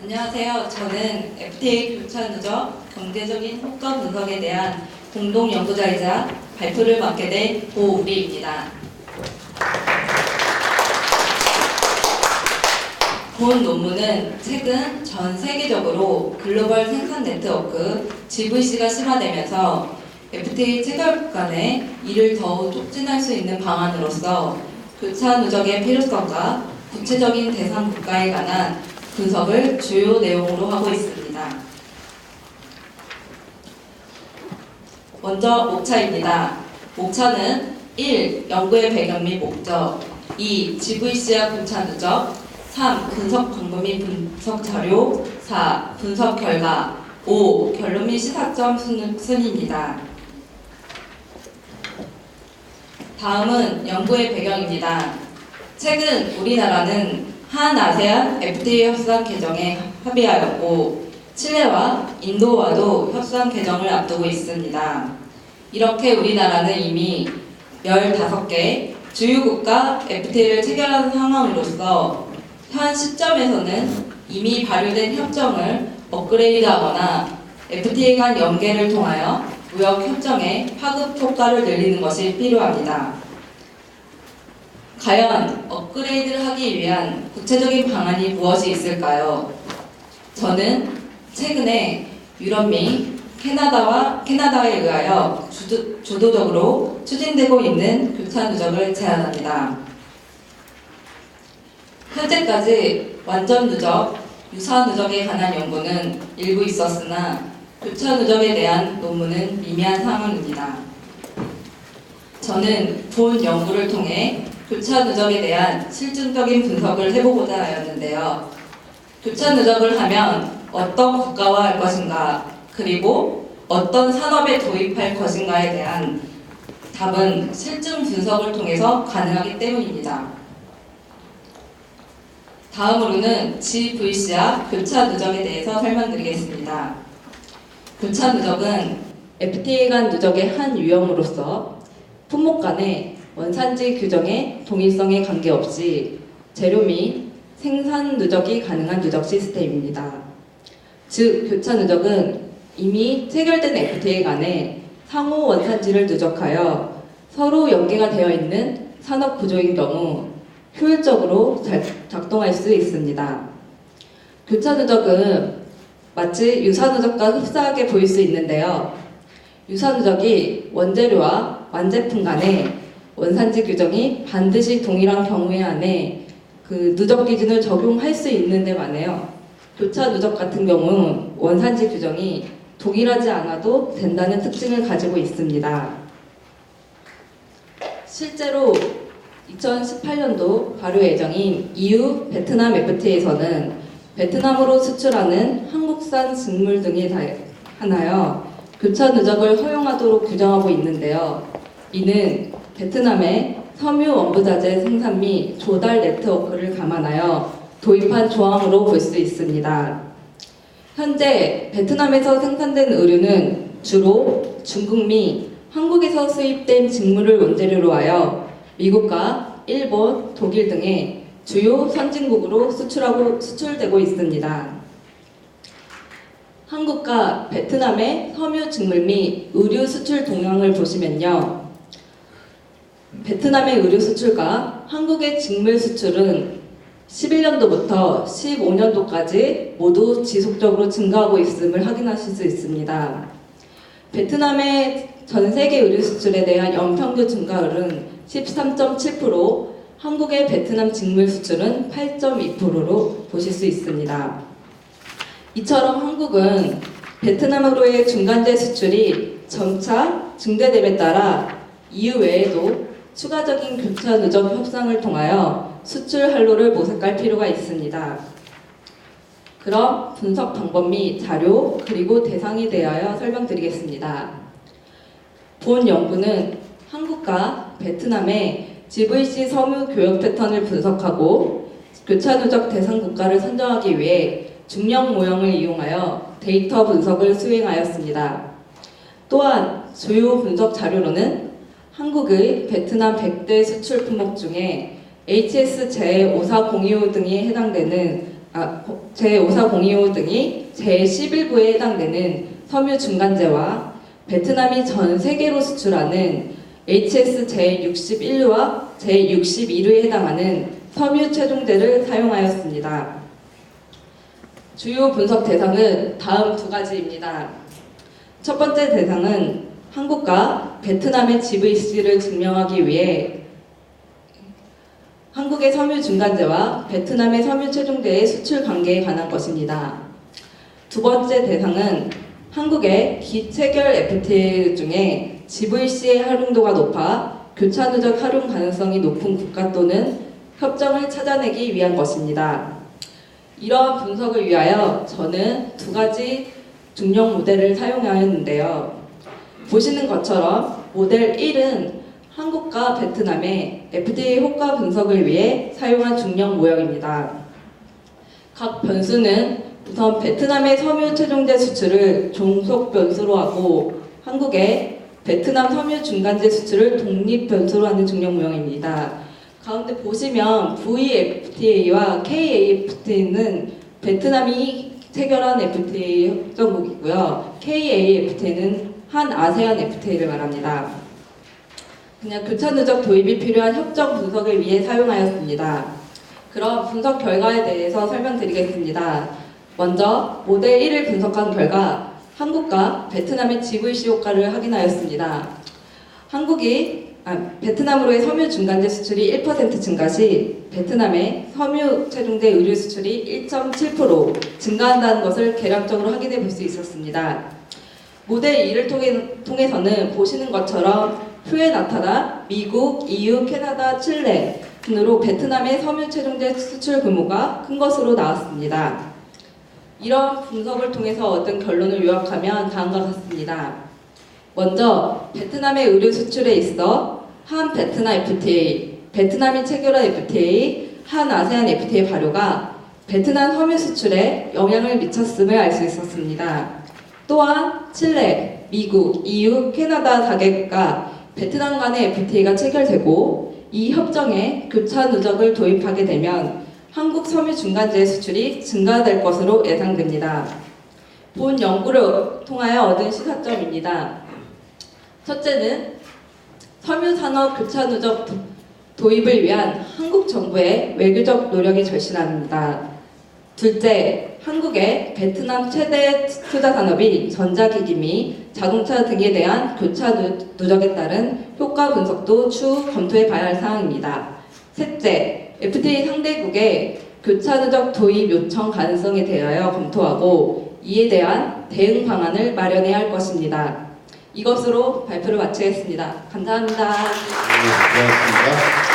안녕하세요. 저는 FTA 교차 누적 경제적인 효과 분석에 대한 공동 연구자이자 발표를 맡게 된 고우리입니다. 본 논문은 최근 전 세계적으로 글로벌 생산 네트워크 GVC가 심화되면서 FTA 체결국 간의 이를 더욱 촉진할 수 있는 방안으로서 교차 누적의 필요성과 구체적인 대상 국가에 관한 분석을 주요 내용으로 하고 있습니다. 먼저 목차입니다. 목차는 1. 연구의 배경 및 목적 2. GVC와 교차 누적 3. 분석 방법 및 분석 자료 4. 분석 결과 5. 결론 및 시사점 순입니다. 다음은 연구의 배경입니다. 최근 우리나라는 한 아세안 FTA 협상 개정에 합의하였고 칠레와 인도와도 협상 개정을 앞두고 있습니다. 이렇게 우리나라는 이미 15개 주요국가 FTA를 체결한 상황으로서 현 시점에서는 이미 발효된 협정을 업그레이드하거나 FTA 간 연계를 통하여 무역 협정의 파급 효과를 늘리는 것이 필요합니다. 과연 업그레이드를 하기 위한 구체적인 방안이 무엇이 있을까요? 저는 최근에 유럽 및 캐나다에 의하여 주도적으로 추진되고 있는 교차 누적을 제안합니다. 현재까지 완전 누적, 유사 누적에 관한 연구는 일부 있었으나 교차 누적에 대한 논문은 미미한 상황입니다. 저는 본 연구를 통해 교차 누적에 대한 실증적인 분석을 해보고자 하였는데요. 교차 누적을 하면 어떤 국가와 할 것인가, 그리고 어떤 산업에 도입할 것인가에 대한 답은 실증 분석을 통해서 가능하기 때문입니다. 다음으로는 GVC와 교차 누적에 대해서 설명드리겠습니다. 교차 누적은 FTA 간 누적의 한 유형으로서 품목 간의 원산지 규정의 동일성에 관계없이 재료 및 생산 누적이 가능한 누적 시스템입니다. 즉, 교차 누적은 이미 체결된 FTA 간에 상호 원산지를 누적하여 서로 연계가 되어 있는 산업 구조인 경우 효율적으로 작동할 수 있습니다. 교차 누적은 마치 유사 누적과 흡사하게 보일 수 있는데요. 유사 누적이 원재료와 완제품 간에 원산지 규정이 반드시 동일한 경우에 한해 그 누적 기준을 적용할 수 있는데 반해요. 교차 누적 같은 경우 원산지 규정이 동일하지 않아도 된다는 특징을 가지고 있습니다. 실제로 2018년도 발효 예정인 EU 베트남 FTA에서는 베트남으로 수출하는 한국산 직물 등에 한하여 교차 누적을 허용하도록 규정하고 있는데요. 이는 베트남의 섬유 원부자재 생산 및 조달 네트워크를 감안하여 도입한 조항으로 볼 수 있습니다. 현재 베트남에서 생산된 의류는 주로 중국 및 한국에서 수입된 직물을 원재료로 하여 미국과 일본, 독일 등의 주요 선진국으로 수출되고 있습니다. 한국과 베트남의 섬유 직물 및 의류 수출 동향을 보시면요. 베트남의 의류 수출과 한국의 직물 수출은 11년도부터 15년도까지 모두 지속적으로 증가하고 있음을 확인하실 수 있습니다. 베트남의 전 세계 의류 수출에 대한 연평균 증가율은 13.7%, 한국의 베트남 직물 수출은 8.2%로 보실 수 있습니다. 이처럼 한국은 베트남으로의 중간재 수출이 점차 증대됨에 따라 EU 외에도 추가적인 교차 누적 협상을 통하여 수출 활로를 모색할 필요가 있습니다. 그럼 분석 방법 및 자료 그리고 대상에 대하여 설명드리겠습니다. 본 연구는 한국과 베트남의 GVC 섬유 교역 패턴을 분석하고 교차 누적 대상 국가를 선정하기 위해 중력 모형을 이용하여 데이터 분석을 수행하였습니다. 또한 주요 분석 자료로는 한국의 베트남 100대 수출 품목 중에 HS 제5402호 등이 해당되는 제5402호 등이 제11부에 해당되는 섬유 중간재와 베트남이 전 세계로 수출하는 HS 제61와 제62류에 해당하는 섬유 최종재를 사용하였습니다. 주요 분석 대상은 다음 두 가지입니다. 첫 번째 대상은 한국과 베트남의 GVC를 증명하기 위해 한국의 섬유 중간재와 베트남의 섬유 최종재의 수출 관계에 관한 것입니다. 두 번째 대상은 한국의 기체결 FTA 중에 GVC의 활용도가 높아 교차 누적 활용 가능성이 높은 국가 또는 협정을 찾아내기 위한 것입니다. 이러한 분석을 위하여 저는 두 가지 중력 모델을 사용하였는데요. 보시는 것처럼 모델 1은 한국과 베트남의 FTA 효과 분석을 위해 사용한 중력 모형입니다. 각 변수는 우선 베트남의 섬유 최종재 수출을 종속 변수로 하고 한국의 베트남 섬유 중간재 수출을 독립 변수로 하는 중력 모형입니다. 가운데 보시면 VFTA와 KAFTA는 베트남이 체결한 FTA 협정국이고요. KAFTA는 한 아세안 FTA를 말합니다. 그냥 교차 누적 도입이 필요한 협정 분석을 위해 사용하였습니다. 그럼 분석 결과에 대해서 설명드리겠습니다. 먼저 모델 1을 분석한 결과 한국과 베트남의 GVC 효과를 확인하였습니다. 베트남으로의 섬유 중간재 수출이 1% 증가 시 베트남의 섬유 최종재 의류 수출이 1.7% 증가한다는 것을 계량적으로 확인해 볼 수 있었습니다. 모델 2를 통해서는 보시는 것처럼 후에 나타나 미국, EU, 캐나다, 칠레 순으로 베트남의 섬유 최종재 수출 규모가 큰 것으로 나왔습니다. 이런 분석을 통해서 얻은 결론을 요약하면 다음과 같습니다. 먼저 베트남의 의류 수출에 있어 한 베트남 FTA, 베트남이 체결한 FTA, 한 아세안 FTA 발효가 베트남 섬유 수출에 영향을 미쳤음을 알 수 있었습니다. 또한 칠레, 미국, EU, 캐나다 4개국과 베트남 간의 FTA가 체결되고 이 협정에 교차 누적을 도입하게 되면 한국 섬유 중간재 수출이 증가될 것으로 예상됩니다. 본 연구를 통하여 얻은 시사점입니다. 첫째는 섬유 산업 교차 누적 도입을 위한 한국 정부의 외교적 노력이 절실합니다. 둘째, 한국의 베트남 최대 투자 산업인 전자기기 및 자동차 등에 대한 교차 누적에 따른 효과 분석도 추후 검토해 봐야 할 사항입니다. 셋째, FTA 상대국의 교차 누적 도입 요청 가능성에 대하여 검토하고 이에 대한 대응 방안을 마련해야 할 것입니다. 이것으로 발표를 마치겠습니다. 감사합니다. 네, 고맙습니다.